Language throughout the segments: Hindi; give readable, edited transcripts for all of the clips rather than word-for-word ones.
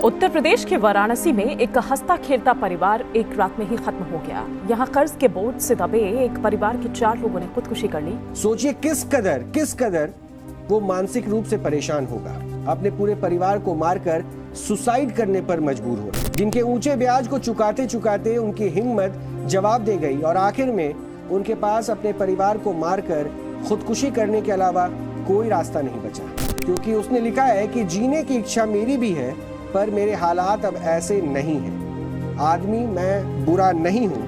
उत्तर प्रदेश के वाराणसी में एक हंसता खेलता परिवार एक रात में ही खत्म हो गया। यहाँ कर्ज के बोझ से दबे एक परिवार के 4 लोगों ने खुदकुशी कर ली। सोचिए किस कदर वो मानसिक रूप से परेशान होगा, अपने पूरे परिवार को मारकर सुसाइड करने पर मजबूर हो रहे। जिनके ऊंचे ब्याज को चुकाते चुकाते उनकी हिम्मत जवाब दे गई और आखिर में उनके पास अपने परिवार को मारकर खुदकुशी करने के अलावा कोई रास्ता नहीं बचा, क्योंकि उसने लिखा है कि जीने की इच्छा मेरी भी है पर मेरे हालात अब ऐसे नहीं हैं। आदमी मैं बुरा नहीं हूं।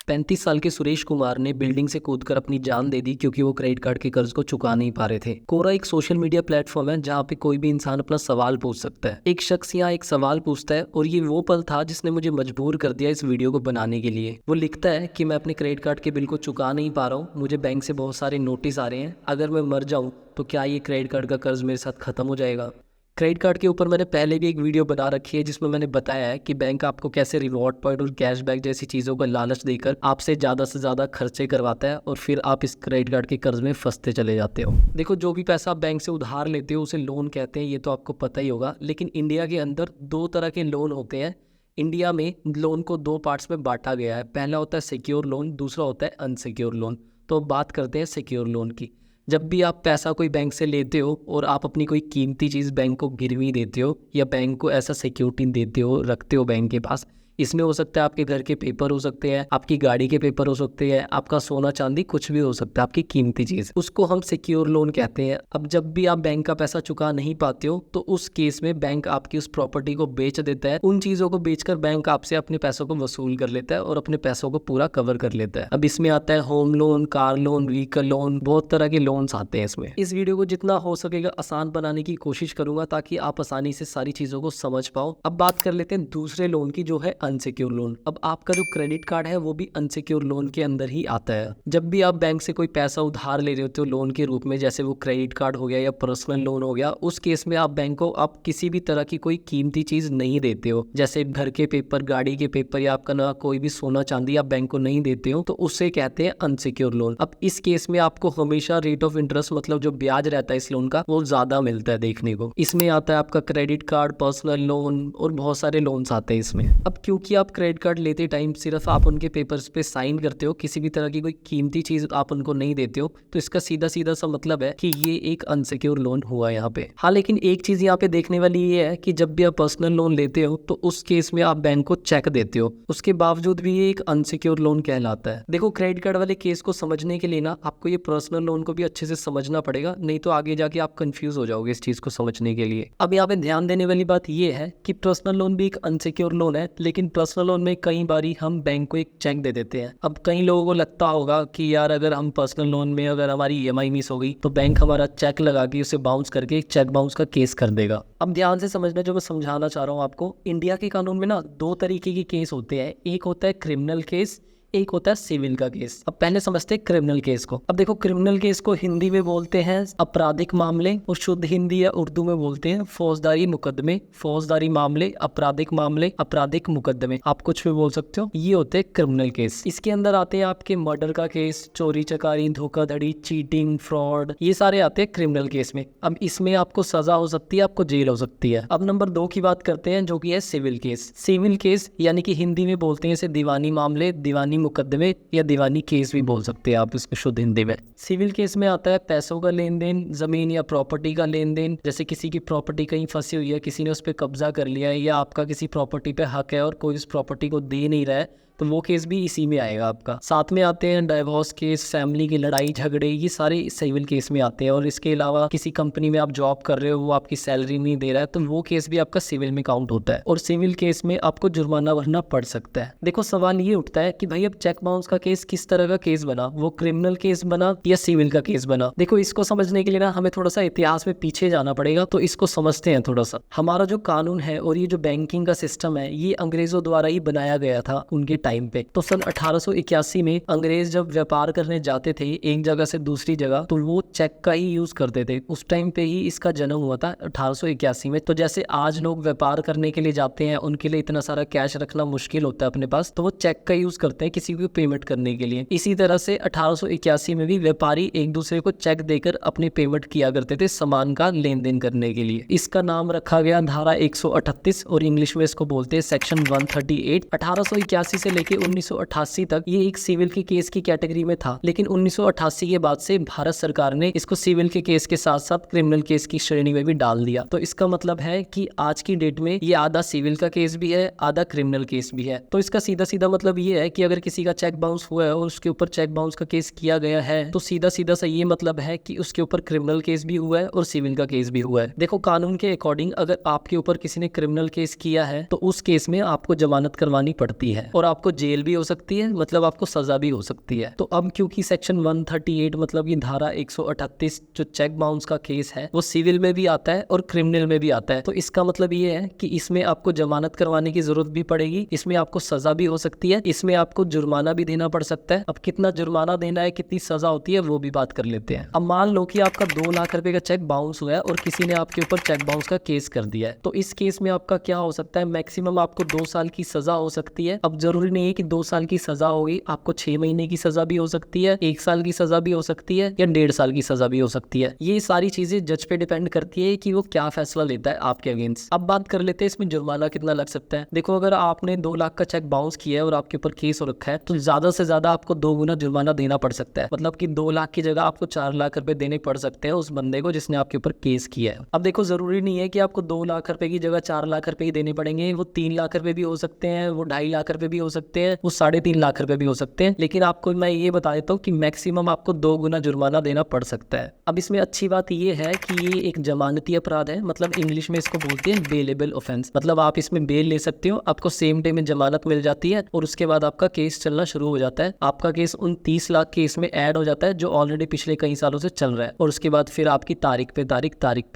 35 साल के सुरेश कुमार ने बिल्डिंग से कूदकर अपनी जान दे दी क्योंकि वो क्रेडिट कार्ड के कर्ज को चुका नहीं पा रहे थे। कोरा एक सोशल मीडिया प्लेटफॉर्म है जहाँ पे कोई भी इंसान अपना सवाल पूछ सकता है। एक शख्स यहाँ एक सवाल पूछता है और ये वो पल था जिसने मुझे मजबूर कर दिया इस वीडियो को बनाने के लिए। वो लिखता है कि मैं अपने क्रेडिट कार्ड के बिल को चुका नहीं पा रहा हूँ, मुझे बैंक से बहुत सारे नोटिस आ रहे हैं, अगर मैं मर जाऊँ तो क्या ये क्रेडिट कार्ड का कर्ज मेरे साथ खत्म हो जाएगा। क्रेडिट कार्ड के ऊपर मैंने पहले भी एक वीडियो बना रखी है जिसमें मैंने बताया है कि बैंक आपको कैसे रिवॉर्ड पॉइंट और कैशबैक जैसी चीज़ों का लालच देकर आपसे ज़्यादा से ज़्यादा खर्चे करवाता है और फिर आप इस क्रेडिट कार्ड के कर्ज में फंसते चले जाते हो। देखो, जो भी पैसा आप बैंक से उधार लेते हो उसे लोन कहते हैं, ये तो आपको पता ही होगा। लेकिन इंडिया के अंदर 2 तरह के लोन होते हैं। इंडिया में लोन को 2 पार्ट्स में बांटा गया है। पहला होता है सिक्योर लोन, दूसरा होता है अनसिक्योर लोन। तो बात करते हैं सिक्योर लोन की। जब भी आप पैसा कोई बैंक से लेते हो और आप अपनी कोई कीमती चीज़ बैंक को गिरवी देते हो या बैंक को ऐसा सिक्योरिटी देते हो, रखते हो बैंक के पास, इसमें हो सकता है आपके घर के पेपर हो सकते हैं, आपकी गाड़ी के पेपर हो सकते हैं, आपका सोना चांदी कुछ भी हो सकता है, आपकी कीमती चीज़, उसको हम सिक्योर लोन कहते हैं। अब जब भी आप बैंक का पैसा चुका नहीं पाते हो तो उस केस में बैंक आपकी उस प्रॉपर्टी को बेच देता है। उन चीज़ों को बेचकर बैंक आपसे अपने पैसों को वसूल कर लेता है और अपने पैसों को पूरा कवर कर लेता है। अब इसमें आता है home loan, car loan, vehicle loan, बहुत तरह के लोन्स आते हैं इसमें। इस वीडियो को जितना हो सकेगा आसान बनाने की कोशिश करूंगा ताकि आप आसानी से सारी चीज़ों को समझ पाओ। अब बात कर लेते हैं दूसरे लोन की, जो है अनसिक्योर लोन। अब आपका जो क्रेडिट कार्ड है वो भी अनसिक्योर लोन के अंदर ही आता है। जब भी आप बैंक से कोई पैसा उधार ले रहे होते हो लोन के रूप में, जैसे वो क्रेडिट कार्ड हो गया या पर्सनल लोन हो गया, उस केस में आप बैंक को आप किसी भी तरह की कोई कीमती चीज नहीं देते हो, जैसे घर के पेपर, गाड़ी के पेपर या आपका ना कोई भी सोना चांदी आप बैंक को नहीं देते हो, तो उससे कहते हैं अनसिक्योर लोन। अब इस केस में आपको हमेशा रेट ऑफ इंटरेस्ट, मतलब जो ब्याज रहता है इस लोन का, वो ज्यादा मिलता है देखने को। इसमें आता है आपका क्रेडिट कार्ड, पर्सनल लोन और बहुत सारे लोन्स आते हैं इसमें। अब क्योंकि आप क्रेडिट कार्ड लेते टाइम सिर्फ आप उनके पेपर्स पे साइन करते हो, किसी भी तरह की कोई कीमती चीज आप उनको नहीं देते हो, तो इसका सीधा सीधा सा मतलब है कि ये एक अनसिक्योर लोन हुआ यहाँ पे। हाँ, लेकिन एक चीज यहाँ पे देखने वाली ये है कि जब भी आप पर्सनल लोन लेते हो तो उस केस में आप बैंक को चेक देते हो, उसके बावजूद भी ये एक अनसिक्योर लोन कहलाता है। देखो, क्रेडिट कार्ड वाले केस को समझने के लिए ना आपको ये पर्सनल लोन को भी अच्छे से समझना पड़ेगा, नहीं तो आगे जाके आप कंफ्यूज हो जाओगे इस चीज को समझने के लिए। अब यहाँ पे ध्यान देने वाली बात ये है कि पर्सनल लोन भी एक अनसिक्योर लोन है, लेकिन पर्सनल लोन में कई बारी हम बैंक को एक चेक दे देते हैं। अब कई लोगों को लगता होगा कि यार अगर हम पर्सनल लोन में अगर हमारी ईएमआई मिस हो गई तो बैंक हमारा चेक लगा के उसे बाउंस करके एक चेक बाउंस का केस कर देगा। अब ध्यान से समझना जो मैं समझाना चाह रहा हूँ आपको। इंडिया के कानून में ना 2 तरीके के केस होते हैं, एक होता है क्रिमिनल केस, एक होता है सिविल का केस। अब पहले समझते हैं क्रिमिनल केस को। अब देखो, क्रिमिनल केस को हिंदी में बोलते हैं आपराधिक मामले और शुद्ध हिंदी या उर्दू में बोलते हैं फौजदारी मुकदमे, फौजदारी मामले, आपराधिक मामले, आपराधिक मुकदमे, आप कुछ भी बोल सकते हो। ये होते हैं क्रिमिनल केस। इसके अंदर आते हैं आपके मर्डर का केस, चोरी चकारी, धोखाधड़ी, चीटिंग, फ्रॉड, ये सारे आते हैं क्रिमिनल केस में। अब इसमें आपको सजा हो सकती है, आपको जेल हो सकती है। अब नंबर 2 की बात करते हैं जो कि है सिविल केस। सिविल केस यानी कि हिंदी में बोलते हैं इसे दीवानी मामले, दीवानी मुकदमे या दीवानी केस भी बोल सकते हैं आप इसको शुद्ध हिंदी में। सिविल केस में आता है पैसों का लेन देन, जमीन या प्रॉपर्टी का लेन देन, जैसे किसी की प्रॉपर्टी कहीं फंसी हुई है, किसी ने उस पर कब्जा कर लिया है या आपका किसी प्रॉपर्टी पे हक है और कोई उस प्रॉपर्टी को दे नहीं रहा है, तो वो केस भी इसी में आएगा आपका। साथ में आते हैं डाइवोर्स केस, फैमिली की लड़ाई झगड़े, ये सारे सिविल केस में आते हैं। और इसके अलावा किसी कंपनी में आप जॉब कर रहे हो, वो आपकी सैलरी नहीं दे रहा है, तो वो केस भी आपका सिविल में काउंट होता है और सिविल केस में आपको जुर्माना भरना पड़ सकता है। देखो, सवाल ये उठता है कि भाई अब चेक बाउंस का केस किस तरह का केस बना, वो क्रिमिनल केस बना या सिविल का केस बना। देखो, इसको समझने के लिए ना हमें थोड़ा सा इतिहास में पीछे जाना पड़ेगा, तो इसको समझते हैं थोड़ा सा। हमारा जो कानून है और ये जो बैंकिंग का सिस्टम है, ये अंग्रेजों द्वारा ही बनाया गया था उनके टाइम पे। तो सन 1881 में अंग्रेज जब व्यापार करने जाते थे एक जगह से दूसरी जगह, तो वो चेक का ही यूज करते थे। उस टाइम पे ही इसका जन्म हुआ था 1881 में। तो जैसे आज लोग व्यापार करने के लिए जाते हैं, उनके लिए इतना सारा कैश रखना मुश्किल होता है अपने पास, तो वो चेक का यूज करते हैं किसी को पेमेंट करने के लिए। इसी तरह से 1881 में भी व्यापारी एक दूसरे को चेक देकर अपनी पेमेंट किया करते थे सामान का लेन देन करने के लिए। इसका नाम रखा गया धारा 138 और इंग्लिश में इसको बोलते हैं सेक्शन 138। 1881 से लेके 1988 तक ये एक सिविल के केस की कैटेगरी में था, लेकिन 1988 के बाद से भारत सरकार ने इसको सिविल के केस के साथ साथ क्रिमिनल केस की श्रेणी में भी डाल दिया। तो इसका मतलब है कि आज की डेट में ये आधा सिविल का केस भी है, आधा क्रिमिनल केस भी है। तो इसका सीधा सीधा मतलब ये है कि अगर किसी का चेक बाउंस हुआ है और उसके ऊपर चेक बाउंस का केस किया गया है, तो सीधा सीधा सा ये मतलब है कि उसके ऊपर क्रिमिनल केस भी हुआ है और सिविल का केस भी हुआ है। देखो, कानून के अकॉर्डिंग अगर आपके ऊपर किसी ने क्रिमिनल केस किया है तो उस केस में आपको जमानत करवानी पड़ती है और आपको जेल भी हो सकती है, मतलब आपको सजा भी हो सकती है। तो अब क्योंकि सेक्शन 138 मतलब ये धारा 138 जो चेक बाउंस का केस है वो सिविल में भी आता है और क्रिमिनल में भी आता है, तो इसका मतलब ये है कि इसमें आपको जमानत करवाने की जरूरत भी पड़ेगी, इसमें आपको सजा भी हो सकती है, इसमें आपको जुर्माना भी देना पड़ सकता है। अब कितना जुर्माना देना है, कितनी सजा होती है, वो भी बात कर लेते हैं। अब मान लो कि आपका 2 लाख रुपए का चेक बाउंस हुआ है और किसी ने आपके ऊपर चेक बाउंस का केस कर दिया है, तो इस केस में आपका क्या हो सकता है, मैक्सिमम आपको 2 साल की सजा हो सकती है। अब जरूरी नहीं है कि 2 साल की सजा होगी, आपको 6 महीने की सजा भी हो सकती है, 1 साल की सजा भी हो सकती है या 1.5 साल की सजा भी हो सकती है। ये सारी चीजें जज पे डिपेंड करती है कि वो क्या फैसला लेता है आपके अगेंस्ट। अब बात कर लेते हैं इसमें जुर्माना कितना लग सकता है। देखो, अगर आपने 2 लाख का चेक बाउंस किया है और आपके ऊपर केस हो रखा है, तो ज्यादा से ज्यादा आपको 2 गुना जुर्माना देना पड़ सकता है। मतलब कि 2 लाख की जगह आपको 4 लाख रुपए देने पड़ सकते हैं उस बंदे को जिसने आपके ऊपर केस किया है। अब देखो, जरूरी नहीं है कि आपको 2 लाख रुपए की जगह 4 लाख रुपए ही देने पड़ेंगे, वो 3 लाख रुपए भी हो सकते हैं, वो 2.5 लाख रुपए भी हो सकते हैं, वो 3.5 लाख रुपए भी हो सकते हैं। लेकिन आपको मैं ये बता देता हूँ कि मैक्सिमम आपको 2 गुना जुर्माना देना पड़ सकता है। अब इसमें अच्छी बात ये है कि ये एक जमानती अपराध है, मतलब इंग्लिश में इसको बोलते हैं बेलेबल ऑफेंस। मतलब आप इसमें बेल ले सकते हो, आपको सेम डे में जमानत मिल जाती है और उसके बाद आपका केस चलना शुरू हो जाता है। आपका केस उन 30 लाख केस में ऐड हो जाता है जो ऑलरेडी पिछले कई सालों से चल रहा है, और उसके बाद फिर आपकी तारीख पे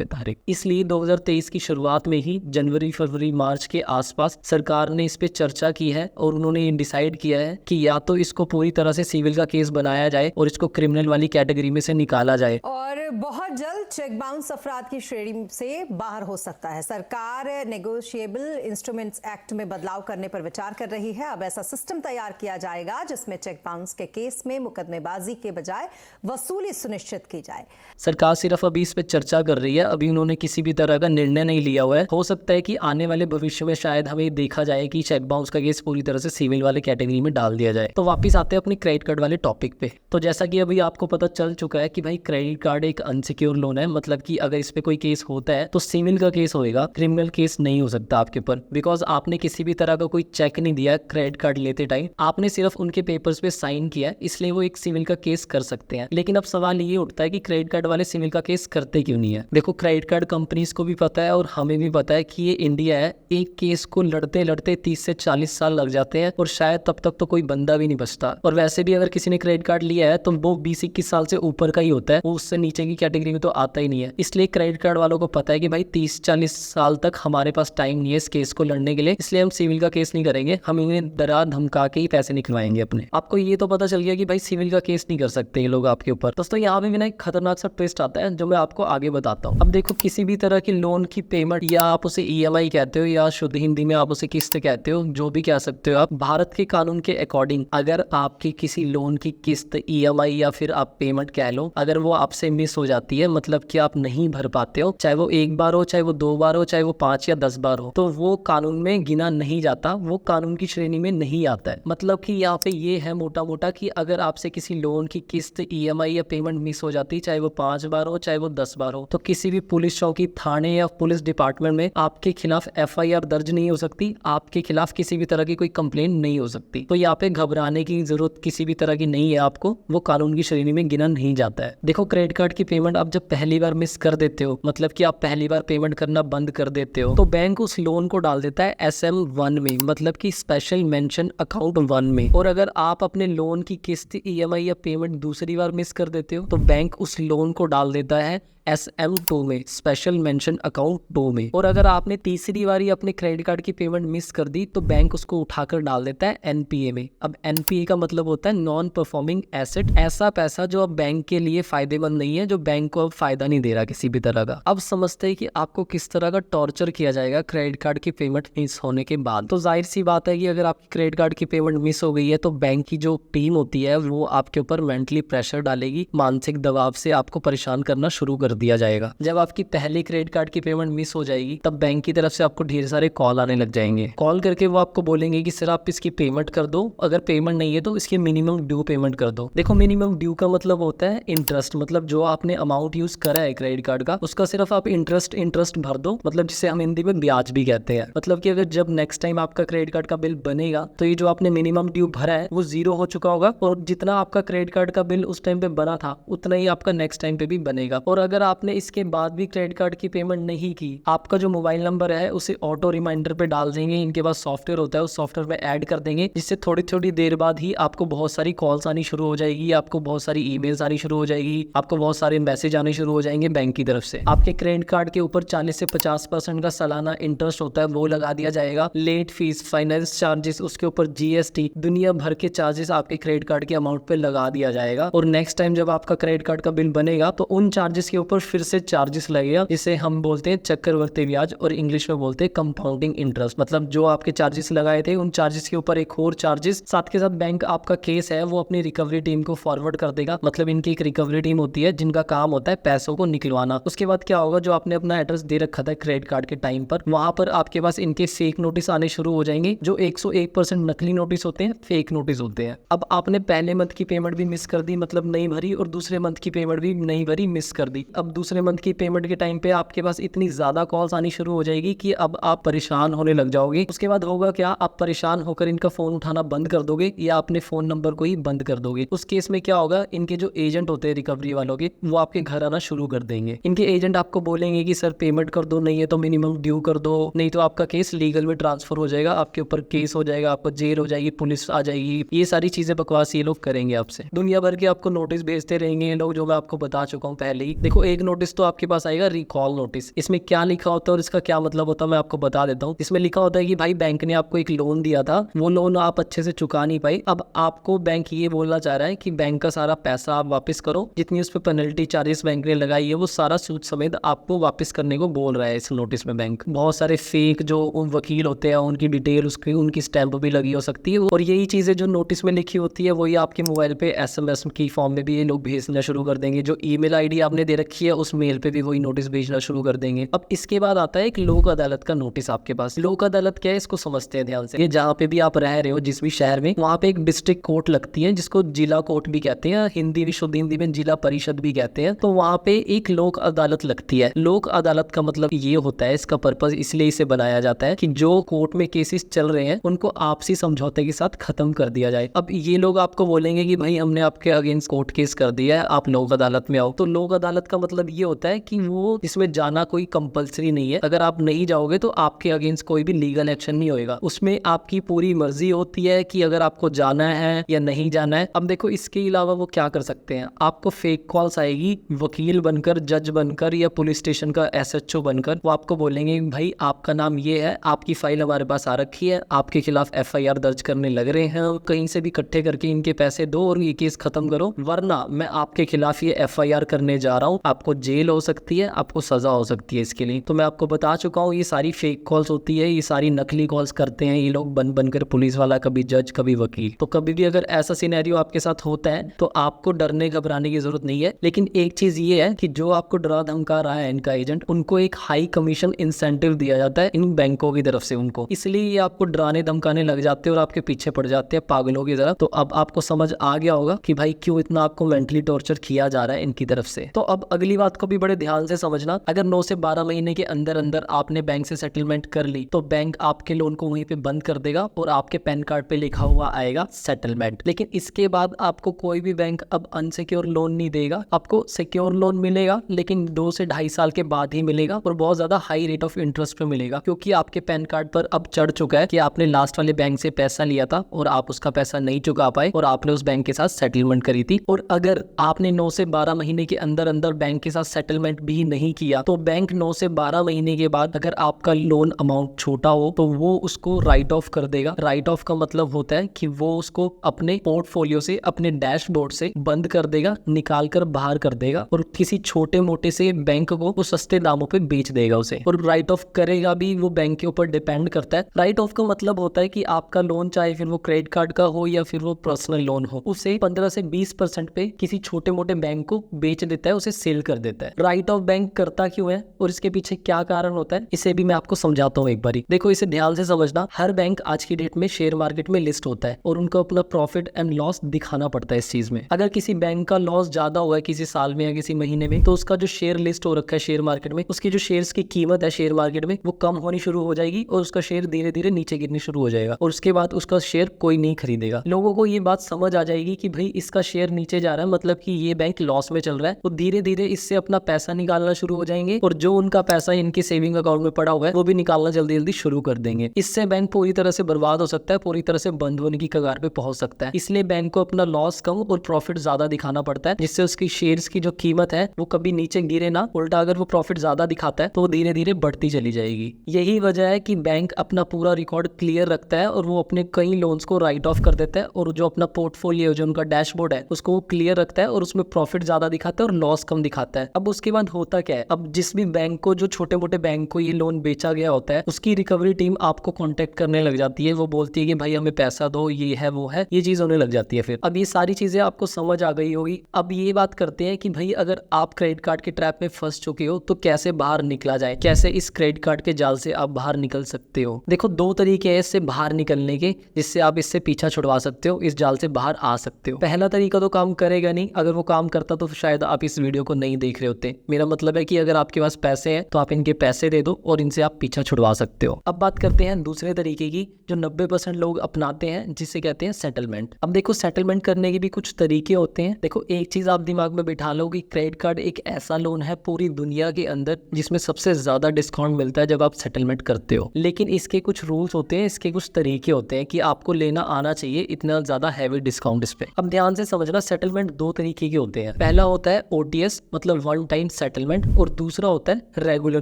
तारीख। इसलिए 2023 की शुरुआत में ही जनवरी, फरवरी, मार्च के आसपास सरकार ने इस पे चर्चा की है और उन्होंने डिसाइड किया है कि या तो इसको पूरी तरह से सिविल का केस बनाया जाए और इसको क्रिमिनल वाली कैटेगरी में से निकाला जाए। और बहुत जल्द चेक बाउंस अपराध की श्रेणी से बाहर हो सकता है। सरकार नेगोशिएबल इंस्ट्रूमेंट्स एक्ट में बदलाव करने पर विचार कर रही है। अब ऐसा सिस्टम तैयार किया जाएगा जिसमें चेक बाउंस के केस में मुकदमेबाजी के बजाय वसूली सुनिश्चित की जाए। सरकार सिर्फ अभी इस पे चर्चा कर रही है, अभी उन्होंने किसी भी तरह का निर्णय नहीं लिया हुआ है। हो सकता है कि आने वाले भविष्य में शायद हमें देखा जाए कि चेक बाउंस का केस पूरी तरह से सिविल वाले कैटेगरी में डाल दिया जाए। तो वापस आते हैं अपनी क्रेडिट कार्ड वाले टॉपिक पे। तो जैसा कि अभी आपको पता चल चुका है कि भाई क्रेडिट कार्ड एक अनसिक्योर लोन है, मतलब कि अगर इस पे कोई केस होता है तो सिविल का केस होएगा, क्रिमिनल केस नहीं हो सकता आपके ऊपर, बिकॉज आपने किसी भी तरह का कोई चेक नहीं दिया क्रेडिट कार्ड लेते टाइम, आपने सिर्फ उनके पेपर्स पे साइन किया है, इसलिए वो एक सिविल का केस कर सकते हैं। लेकिन अब सवाल ये उठता है कि क्रेडिट कार्ड वाले सिविल का केस करते क्यों नहीं है। देखो, क्रेडिट कार्ड कंपनीज को भी पता है और हमें भी पता है कि ये इंडिया है, एक केस को लड़ते लड़ते 30 से 40 साल लग जाते हैं और शायद तब तक तो कोई बंदा भी नहीं बचता। और वैसे भी अगर किसी ने क्रेडिट कार्ड लिया है तो वो 20-21 साल से ऊपर का ही होता है, वो उससे नीचे की कैटेगरी में तो आता ही नहीं है। इसलिए क्रेडिट कार्ड वालों को पता है कि भाई 30-40 साल तक हमारे पास टाइम नहीं है इस केस को लड़ने के लिए, इसलिए हम सिविल का केस नहीं करेंगे, हम इन्हें डरा धमका के ही पैसे निकलवाएंगे अपने। आपको ये तो पता चल गया कि भाई सिविल का केस नहीं कर सकते ये लोग आपके ऊपर। दोस्तों, यहाँ पे भी ना एक खतरनाक सा ट्विस्ट आता है जो मैं आपको आगे बताता हूँ। अब देखो, किसी भी तरह की लोन की पेमेंट, या आप उसे EMI कहते हो या शुद्ध हिंदी में आप उसे किस्त कहते हो, जो भी कह सकते हो आप, भारत के कानून के अकॉर्डिंग अगर आपकी किसी लोन की किस्त, EMI या फिर आप पेमेंट कह लो, अगर वो आपसे मिस हो जाती है, मतलब कि आप नहीं भर पाते हो, चाहे वो 1 बार हो, चाहे वो 2 बार हो, चाहे वो 5 या 10 बार हो, तो वो कानून में गिना नहीं जाता, वो कानून की श्रेणी में नहीं आता है। मतलब कि यहाँ पे ये है मोटा मोटा कि अगर आपसे किसी लोन की किस्त, EMI या पेमेंट मिस हो जाती, चाहे वो 5 बार हो, चाहे वो 10 बार हो, तो किसी भी पुलिस चौकी, थाने या पुलिस डिपार्टमेंट में आपके खिलाफ FIR दर्ज नहीं हो सकती, आपके खिलाफ किसी भी तरह की कोई कंप्लेन नहीं हो सकती। तो यहाँ पे घबराने की जरूरत किसी भी तरह की नहीं है आपको, वो कानून की श्रेणी में गिना नहीं जाता है। देखो, क्रेडिट कार्ड की पेमेंट आप जब पहली बार मिस कर देते हो, मतलब कि आप पहली बार पेमेंट करना बंद कर देते हो, तो बैंक उस लोन को डाल देता है SM1 में, मतलब कि स्पेशल मेंशन अकाउंट 1 में। और अगर आप अपने लोन की किस्त, EMI या पेमेंट दूसरी बार मिस कर देते हो, तो बैंक उस लोन को डाल देता है SM2 में, स्पेशल मेंशन अकाउंट 2 में। और अगर आपने तीसरी बारी अपने क्रेडिट कार्ड की पेमेंट मिस कर दी तो बैंक उसको उठाकर डाल देता है NPA में। अब NPA का मतलब होता है नॉन परफॉर्मिंग एसेट, ऐसा पैसा जो अब बैंक के लिए फायदेमंद नहीं है, जो बैंक को अब फायदा नहीं दे रहा किसी भी तरह का। अब समझते हैं कि आपको किस तरह का टॉर्चर किया जाएगा क्रेडिट कार्ड की पेमेंट मिस होने के बाद। तो जाहिर सी बात है कि अगर आपकी क्रेडिट कार्ड की पेमेंट मिस हो गई है तो बैंक की जो टीम होती है वो आपके ऊपर मेंटली प्रेशर डालेगी, मानसिक दबाव से आपको परेशान करना शुरू कर दिया जाएगा। जब आपकी पहली क्रेडिट कार्ड की पेमेंट मिस हो जाएगी तब बैंक की तरफ से आपको ढेर सारे कॉल आने लग जाएंगे। कॉल करके वो आपको बोलेंगे कि सर आप इसकी पेमेंट कर दो, अगर पेमेंट नहीं है तो इसकी मिनिमम ड्यू पेमेंट कर दो। देखो मिनिमम ड्यू का मतलब होता है इंटरेस्ट, मतलब जो आपने अमाउंट यूज करा है क्रेडिट कार्ड का उसका सिर्फ आप इंटरेस्ट भर दो, मतलब जिसे हम हिंदी में ब्याज भी कहते हैं। मतलब कि अगर जब नेक्स्ट टाइम आपका क्रेडिट कार्ड का बिल बनेगा तो ये जो आपने मिनिमम ड्यू भरा है वो 0 हो चुका होगा और जितना आपका क्रेडिट कार्ड का बिल उस टाइम पे बना था उतना ही आपका नेक्स्ट टाइम पे भी बनेगा। और अगर आपने इसके बाद भी क्रेडिट कार्ड की पेमेंट नहीं की, आपका जो मोबाइल नंबर है उसे ऑटो रिमाइंडर पे डाल देंगे। इनके पास सॉफ्टवेयर होता है, उस सॉफ्टवेयर में ऐड कर देंगे, जिससे थोड़ी थोड़ी देर बाद ही आपको बहुत सारी कॉल्स आनी शुरू हो जाएगी, आपको बहुत सारी ईमेल्स आनी शुरू हो जाएगी, आपको बहुत सारे मैसेज आने शुरू हो जाएंगे बैंक की तरफ से। आपके क्रेडिट कार्ड के ऊपर 40 से 50% का सालाना इंटरेस्ट होता है वो लगा दिया जाएगा। लेट फीस, फाइनेंस चार्जेस, उसके ऊपर GST, दुनिया भर के चार्जेस आपके क्रेडिट कार्ड के अमाउंट पे लगा दिया जाएगा। और नेक्स्ट टाइम जब आपका क्रेडिट कार्ड का बिल बनेगा तो उन चार्जेस के ऊपर फिर से चार्जेस लगेगा, जिसे हम बोलते हैं चक्रवर्ती ब्याज और इंग्लिश में बोलते हैं कंपाउंडिंग इंटरेस्ट। मतलब जो आपके चार्जेस लगाए थे उन चार्जेस के ऊपर एक और चार्जेस, साथ के साथ बैंक आपका केस है वो अपनी रिकवरी टीम को फॉरवर्ड कर देगा। मतलब इनकी एक रिकवरी टीम होती है जिनका काम होता है पैसों को निकलवाना। उसके बाद क्या होगा, जो आपने अपना एड्रेस दे रखा था क्रेडिट कार्ड के टाइम पर, वहां पर आपके पास इनके फेक नोटिस आने शुरू हो जाएंगे, जो 101% नकली नोटिस होते हैं, फेक नोटिस होते हैं। अब आपने पहले मंथ की पेमेंट भी मिस कर दी, मतलब नहीं भरी, और दूसरे मंथ की पेमेंट भी नहीं भरी, मिस कर दी। अब दूसरे मंथ की पेमेंट के टाइम पे आपके पास इतनी ज्यादा कॉल्स आनी शुरू हो जाएगी कि अब आप परेशान होने लग जाओगे। उसके बाद होगा क्या, आप परेशान होकर इनका फोन उठाना बंद कर दोगे या अपने फोन नंबर को ही बंद कर दोगे। उस केस में क्या होगा, इनके जो एजेंट होते हैं रिकवरी वालों के, वो आपके घर आना शुरू कर देंगे। इनके एजेंट आपको बोलेंगे कि सर पेमेंट कर दो, नहीं है तो मिनिमम ड्यू कर दो, नहीं तो आपका केस लीगल में ट्रांसफर हो जाएगा, आपके ऊपर केस हो जाएगा, आपको जेल हो जाएगी, पुलिस आ जाएगी। ये सारी चीजें बकवास ये लोग करेंगे आपसे। दुनिया भर के आपको नोटिस भेजते रहेंगे ये लोग, जो मैं आपको बता चुका हूँ पहले ही। देखो एक नोटिस तो आपके पास आएगा रिकॉल नोटिस। इसमें क्या लिखा होता है और इसका क्या मतलब होता है मैं आपको बता देता हूँ। इसमें लिखा होता है कि भाई बैंक ने आपको एक लोन दिया था, वो लोन आप अच्छे से चुका नहीं पाई, अब आपको बैंक ये बोलना चाह रहा है कि बैंक का सारा पैसा आप वापस करो, जितनी उस पर पेनल्टी चार्जेस बैंक ने लगाई है वो सारा सूद समेत आपको वापस करने को बोल रहा है इस नोटिस में बैंक। बहुत सारे फेक जो वकील होते हैं उनकी डिटेल, उसकी उनकी स्टैंप भी लगी हो सकती है, और यही चीजें जो नोटिस में लिखी होती है वही आपके मोबाइल पे SMS की फॉर्म में भी ये लोग भेजना शुरू कर देंगे। जो ईमेल ID आपने दे रखी है उस मेल पे भी वही नोटिस भेजना शुरू कर देंगे। अब इसके बाद आता है एक लोक अदालत का नोटिस आपके पास। लोक अदालत क्या है इसको समझते हैं ध्यान से। ये जहाँ पे भी आप रह रहे हो जिस भी शहर में, वहाँ पे एक डिस्ट्रिक्ट कोर्ट लगती है जिसको जिला कोर्ट भी कहते हैं, हिंदी शुद्ध हिंदी में जिला परिषद भी कहते हैं। तो वहाँ पे एक लोक अदालत लगती है। लोक अदालत का मतलब ये होता है, इसका पर्पज इसलिए इसे बनाया जाता है कि जो कोर्ट में केसेस चल रहे हैं उनको आपसी समझौते के साथ खत्म कर दिया जाए। अब ये लोग आपको बोलेंगे कि भाई हमने आपके अगेंस्ट कोर्ट केस कर दिया है, आप लोक अदालत में आओ। तो लोक अदालत का मतलब ये होता है कि वो इसमें जाना कोई कंपलसरी नहीं है। अगर आप नहीं जाओगे तो आपके अगेंस्ट कोई भी लीगल एक्शन नहीं होएगा, उसमें आपकी पूरी मर्जी होती है कि अगर आपको जाना है या नहीं जाना है। अब देखो इसके अलावा वो क्या कर सकते हैं, आपको फेक कॉल्स आएगी वकील बनकर, जज बनकर या पुलिस स्टेशन का SHO बनकर। वो आपको बोलेंगे भाई आपका नाम ये है, आपकी फाइल हमारे पास आ रखी है, आपके खिलाफ FIR दर्ज करने लग रहे हैं, कहीं से भी इकट्ठे करके इनके पैसे दो और ये केस खत्म करो, वरना मैं आपके खिलाफ ये FIR करने जा रहा हूँ, आपको जेल हो सकती है, आपको सजा हो सकती है इसके लिए। तो मैं आपको बता चुका हूँ ये सारी फेक कॉल्स होती है, ये सारी नकली कॉल्स करते हैं ये लोग बन बनकर, पुलिस वाला कभी जज कभी वकील। तो कभी भी अगर ऐसा सिनेरियो आपके साथ होता है तो आपको डरने घबराने की जरूरत नहीं है। लेकिन एक चीज ये है कि जो आपको डरा धमका रहा है इनका एजेंट, उनको एक हाई कमीशन इंसेंटिव दिया जाता है इन बैंकों की तरफ से उनको, इसलिए ये आपको डराने धमकाने लग जाते हैं और आपके पीछे पड़ जाते हैं पागलों की तरह। तो अब आपको समझ आ गया होगा कि भाई क्यों इतना आपको मेंटली टॉर्चर किया जा रहा है इनकी तरफ से। तो अब अगली बात को भी बड़े ध्यान से समझना, अगर 9 से 12 महीने के अंदर अंदर आपने बैंक से सेटलमेंट कर ली तो बैंक आपके लोन को वहीं पे बंद कर देगा और आपके पैन कार्ड पे लिखा हुआ आएगा सेटलमेंट। लेकिन इसके बाद आपको कोई भी बैंक अब अनसिक्योर लोन नहीं देगा, आपको सिक्योर लोन मिलेगा लेकिन 2 से 2.5 साल के बाद ही मिलेगा और बहुत ज्यादा हाई रेट ऑफ इंटरेस्ट पे मिलेगा, क्योंकि आपके पैन कार्ड पर अब चढ़ चुका है कि आपने लास्ट वाले बैंक से पैसा लिया था और आप उसका पैसा नहीं चुका पाए और आपने उस बैंक के साथ सेटलमेंट करी थी। और अगर आपने 9 से 12 महीने के अंदर अंदर बैंक बैंक के साथ सेटलमेंट भी नहीं किया तो बैंक 9 से 12 महीने के बाद अगर आपका लोन अमाउंट छोटा हो तो वो उसको राइट ऑफ कर देगा। राइट ऑफ का मतलब होता है कि वो उसको अपने पोर्टफोलियो से, अपने डैशबोर्ड से बंद कर देगा, निकाल कर बाहर कर देगा और किसी छोटे मोटे से बैंक को वो सस्ते दामों पे बेच देगा उसे। और राइट ऑफ करेगा भी वो बैंक के ऊपर डिपेंड करता है। राइट ऑफ का मतलब होता है कि आपका लोन चाहे फिर वो क्रेडिट कार्ड का हो या फिर वो पर्सनल लोन हो, उसे 15 से 20% पे किसी छोटे मोटे बैंक को बेच देता है, उसे सेल कर देता है। राइट ऑफ बैंक करता क्यों है और इसके पीछे क्या कारण होता है, इसे भी मैं आपको समझाता हूँ एक बारी। देखो इसे ध्यान से समझना। हर बैंक आज की डेट में शेयर मार्केट में लिस्ट होता है और उनको अपना प्रॉफिट एंड लॉस दिखाना पड़ता है इस चीज में। अगर किसी बैंक का लॉस ज्यादा हुआ है किसी साल में या किसी महीने में तो उसका जो शेयर लिस्ट हो रखा है शेयर मार्केट में, उसकी जो शेयर्स की कीमत है शेयर मार्केट में वो कम होनी शुरू हो जाएगी और उसका शेयर धीरे धीरे नीचे गिरनी शुरू हो जाएगा और उसके बाद उसका शेयर कोई नहीं खरीदेगा। लोगों को ये बात समझ आ जाएगी कि भाई इसका शेयर नीचे जा रहा है, मतलब कि ये बैंक लॉस में चल रहा है, तो धीरे धीरे इससे अपना पैसा निकालना शुरू हो जाएंगे और जो उनका पैसा इनके सेविंग अकाउंट में पड़ा हुआ है वो भी निकालना जल्दी जल्दी शुरू कर देंगे। इससे बैंक पूरी तरह से बर्बाद हो सकता है, पूरी तरह से बंद होने की कगार पे पहुंच सकता है। इसलिए बैंक को अपना लॉस कम और प्रॉफिट ज्यादा दिखाना पड़ता है, जिससे उसकी शेयर्स की जो कीमत है वो कभी नीचे गिरे ना, उल्टा अगर वो प्रॉफिट ज्यादा दिखाता है तो धीरे धीरे बढ़ती चली जाएगी। यही वजह है कि बैंक अपना पूरा रिकॉर्ड क्लियर रखता है और वो अपने कई लोन्स को राइट ऑफ कर देता है और जो अपना पोर्टफोलियो जो उनका डैशबोर्ड है उसको वो क्लियर रखता है और उसमें प्रॉफिट ज्यादा दिखाता है और लॉस कम दिखाता है। अब उसके बाद होता क्या है, अब जिस भी बैंक को, जो छोटे मोटे बैंक को ये लोन बेचा गया होता है, उसकी रिकवरी टीम आपको कॉन्टेक्ट करने लग जाती है। वो बोलती है कि भाई हमें पैसा दो, ये है वो है, ये चीज होने लग जाती है। फिर अब ये सारी चीजें आपको समझ आ गई होगी। अब ये बात करते हैं कि भाई अगर आप क्रेडिट कार्ड के ट्रैप में फंस चुके हो तो कैसे बाहर निकला जाए, कैसे इस क्रेडिट कार्ड के जाल से आप बाहर निकल सकते हो। देखो 2 तरीके हैं इससे बाहर निकलने के, जिससे आप इससे पीछा छुड़वा सकते हो, इस जाल से बाहर आ सकते हो। पहला तरीका तो काम करेगा नहीं, अगर वो काम करता तो शायद आप इस वीडियो को नहीं देख रहे होते। मेरा मतलब है कि अगर आपके पास पैसे हैं तो आप इनके पैसे दे दो और इनसे आप पीछा छुड़वा सकते हो। अब बात करते हैं दूसरे तरीके की जो 90% लोग अपनाते हैं, जिसे कहते हैं सेटलमेंट। अब देखो सेटलमेंट करने के भी कुछ तरीके होते हैं। देखो एक चीज आप दिमाग में बिठा लो कि क्रेडिट कार्ड एक ऐसा लोन है पूरी दुनिया के अंदर जिसमें सबसे ज्यादा डिस्काउंट मिलता है जब आप सेटलमेंट करते हो। लेकिन इसके कुछ रूल्स होते हैं, इसके कुछ तरीके होते हैं कि आपको लेना आना चाहिए इतना ज्यादा हैवी डिस्काउंट इस पे। अब ध्यान से समझना, सेटलमेंट 2 तरीके के होते हैं। पहला होता है OTS मतलब वन टाइम सेटलमेंट और दूसरा होता है रेगुलर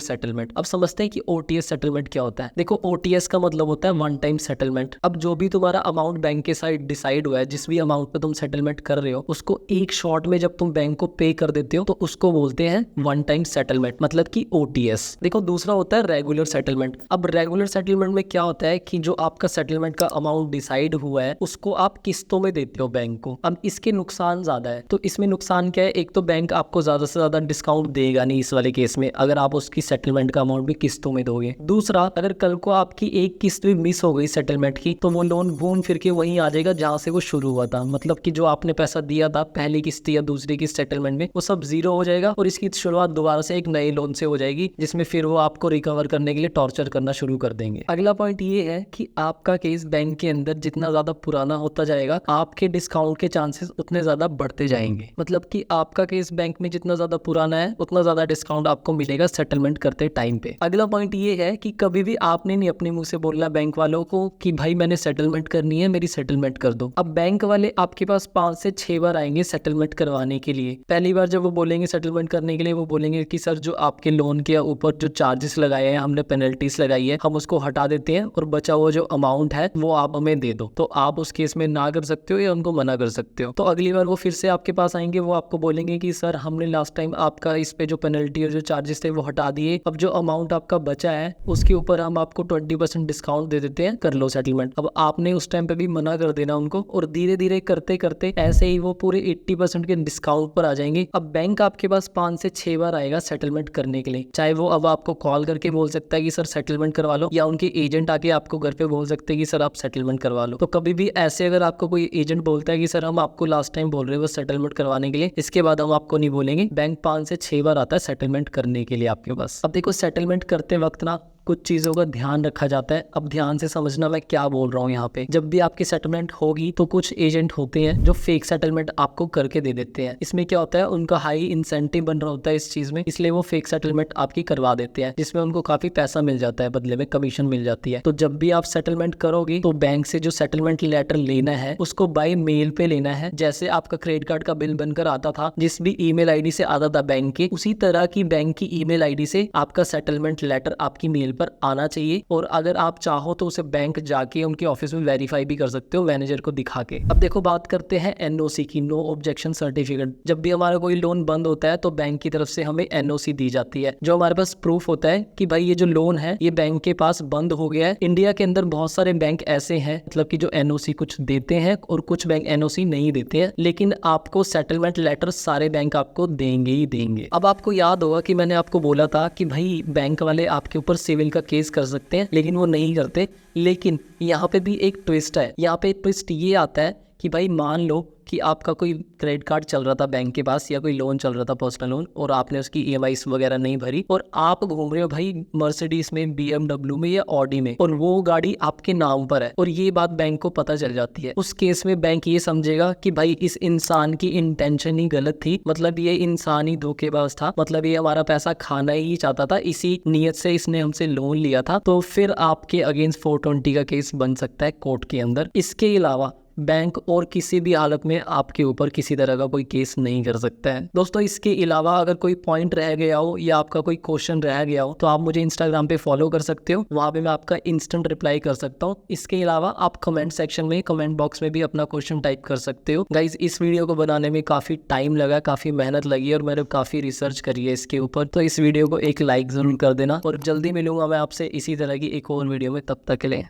सेटलमेंट। अब समझते हैं कि OTS सेटलमेंट क्या होता है। देखो OTS का मतलब होता है वन टाइम सेटलमेंट। अब जो भी तुम्हारा अमाउंट बैंक के साइड डिसाइड हुआ है, जिस भी अमाउंट पे तुम सेटलमेंट कर रहे हो, उसको एक शॉट में जब तुम बैंक को पे कर देते हो तो उसको बोलते हैं वन टाइम सेटलमेंट मतलब कि OTS। देखो दूसरा होता है रेगुलर सेटलमेंट। अब रेगुलर सेटलमेंट में क्या होता है कि जो आपका सेटलमेंट का अमाउंट डिसाइड हुआ है उसको आप किस्तों में देते हो बैंक को। अब इसके नुकसान ज्यादा है। तो इसमें नुकसान क्या है, एक तो बैंक आपको ज्यादा से ज्यादा डिस्काउंट देगा नहीं इस वाले केस में अगर आप उसकी सेटलमेंट का अमाउंट भी किस्तों में दोगे। दूसरा, अगर कल को आपकी एक किस्त भी मिस हो गई सेटलमेंट की तो वो लोन घूम फिर के वहीं आ जाएगा जहां से वो शुरू हुआ था। मतलब कि जो आपने पैसा दिया था पहली किस्त या दूसरी किस्त सेटलमेंट में, वो सब जीरो हो जाएगा और इसकी शुरुआत दोबारा से एक नए लोन से हो जाएगी, जिसमें फिर वो आपको रिकवर करने के लिए टॉर्चर करना शुरू कर देंगे। अगला पॉइंट ये है कि आपका केस बैंक के अंदर जितना ज्यादा पुराना होता जाएगा, आपके डिस्काउंट के चांसेस उतने ज्यादा बढ़ते जाएंगे। मतलब कि आपका केस बैंक में जितना ज्यादा पुराना है उतना ज्यादा डिस्काउंट आपको मिलेगा सेटलमेंट करते टाइम पे। अगला पॉइंट ये है कि कभी भी आपने नहीं अपने मुंह से बोलना बैंक वालों को कि भाई मैंने सेटलमेंट करनी है, मेरी सेटलमेंट कर दो। अब बैंक वाले आपके पास 5 से 6 बार आएंगे सेटलमेंट करवाने के लिए। पहली बार जब वो बोलेंगे सेटलमेंट करने के लिए, वो बोलेंगे कि सर जो आपके लोन के ऊपर जो चार्जेस लगाए हैं, हमने पेनल्टीज लगाई है, हम उसको हटा देते हैं और बचा हुआ जो अमाउंट है वो आप हमें दे दो। तो आप उस केस में ना कर सकते हो या उनको मना कर सकते हो। तो अगली बार वो फिर से आपके पास आएंगे, वो आपको बोलेंगे कि सर हमने लास्ट टाइम आपका इस पे जो पेनल्टी और जो चार्जेस थे वो हटा दिए, अब जो अमाउंट आपका बचा है उसके ऊपर हम आपको 20% डिस्काउंट दे देते हैं, कर लो सेटलमेंट। अब आपने उस टाइम पे भी मना कर देना उनको और धीरे धीरे करते करते ऐसे ही वो पूरे 80% के डिस्काउंट पर आ जाएंगे। अब बैंक आपके पास 5 से 6 बार आएगा सेटलमेंट करने के लिए। चाहे वो अब आपको कॉल करके बोल सकता है कि सर सेटलमेंट करवा लो, या उनके एजेंट आके आपको घर पे बोल सकते हैं कि सर आप सेटलमेंट करवा लो। तो कभी भी ऐसे अगर आपको कोई एजेंट बोलता है कि सर हम आपको लास्ट टाइम बोल रहे हो सेटलमेंट करवाने के लिए, इसके बाद हम आपको नहीं बोलेंगे, बैंक 5 से 6 बार आता है सेटलमेंट करने के लिए आपके पास। अब देखो सेटलमेंट करते वक्त ना कुछ चीज़ों का ध्यान रखा जाता है। अब ध्यान से समझना मैं क्या बोल रहा हूँ यहाँ पे। जब भी आपकी सेटलमेंट होगी तो कुछ एजेंट होते हैं जो फेक सेटलमेंट आपको करके दे देते हैं। इसमें क्या होता है, उनका हाई इंसेंटिव बन रहा होता है इस चीज़ में, इसलिए वो फेक सेटलमेंट आपकी करवा देते हैं, जिसमें उनको काफ़ी पैसा मिल जाता है, बदले में कमीशन मिल जाती है। तो जब भी आप सेटलमेंट करोगे तो बैंक से जो सेटलमेंट लेटर लेना है उसको बाय मेल पे लेना है। जैसे आपका क्रेडिट कार्ड का बिल बनकर आता था, जिस भी ईमेल आईडी से आता था बैंक के, उसी तरह की बैंक की ईमेल आईडी से आपका सेटलमेंट लेटर आपकी मेल पर आना चाहिए। और अगर आप चाहो तो उसे बैंक जाके उनके ऑफिस में वेरीफाई भी कर सकते हो मैनेजर को दिखा के। अब देखो बात करते हैं एनओसी की, नो ऑब्जेक्शन सर्टिफिकेट। जब भी हमारा कोई लोन बंद होता है तो बैंक की तरफ से हमें एनओसी दी जाती है, जो हमारे पास प्रूफ होता है कि भाई ये जो लोन है ये बैंक के पास बंद हो गया है। इंडिया के अंदर बहुत सारे बैंक ऐसे हैं मतलब कि जो एनओसी कुछ देते हैं और कुछ बैंक एनओसी नहीं देते हैं, लेकिन आपको सेटलमेंट लेटर सारे बैंक आपको देंगे ही देंगे। अब आपको याद होगा कि मैंने आपको बोला था कि भाई बैंक वाले आपके ऊपर सिविल का केस कर सकते हैं, लेकिन वो नहीं करते। लेकिन यहाँ पे भी एक ट्विस्ट है। यहाँ पे ट्विस्ट ये आता है कि भाई मान लो कि आपका कोई क्रेडिट कार्ड चल रहा था बैंक के पास या कोई लोन चल रहा था पर्सनल लोन, और आपने उसकी ईएमआईस वगैरह नहीं भरी और आप घूम रहे हो भाई मर्सिडीज में, बीएमडब्ल्यू में या ऑडी में, और वो गाड़ी आपके नाम पर है और ये बात बैंक को पता चल जाती है। उस केस में बैंक ये समझेगा कि भाई इस इंसान की इंटेंशन ही गलत थी, मतलब ये इंसान ही धोखेबाज था, मतलब ये हमारा पैसा खाना ही चाहता था, इसी नीयत से इसने हमसे लोन लिया था। तो फिर आपके अगेंस्ट 420 का केस बन सकता है कोर्ट के अंदर। इसके अलावा बैंक और किसी भी हालत में आपके ऊपर किसी तरह का कोई केस नहीं कर सकता है। दोस्तों इसके अलावा अगर कोई पॉइंट रह गया हो या आपका कोई क्वेश्चन रह गया हो तो आप मुझे इंस्टाग्राम पे फॉलो कर सकते हो, वहाँ पे मैं आपका इंस्टेंट रिप्लाई कर सकता हूँ। इसके अलावा आप कमेंट सेक्शन में, कमेंट बॉक्स में भी अपना क्वेश्चन टाइप कर सकते हो। गाइज इस वीडियो को बनाने में काफ़ी टाइम लगा, काफ़ी मेहनत लगी और मैंने काफ़ी रिसर्च करी है इसके ऊपर, तो इस वीडियो को एक लाइक ज़रूर कर देना और जल्दी मिलूंगा मैं आपसे इसी तरह की एक और वीडियो में। तब तक के लिए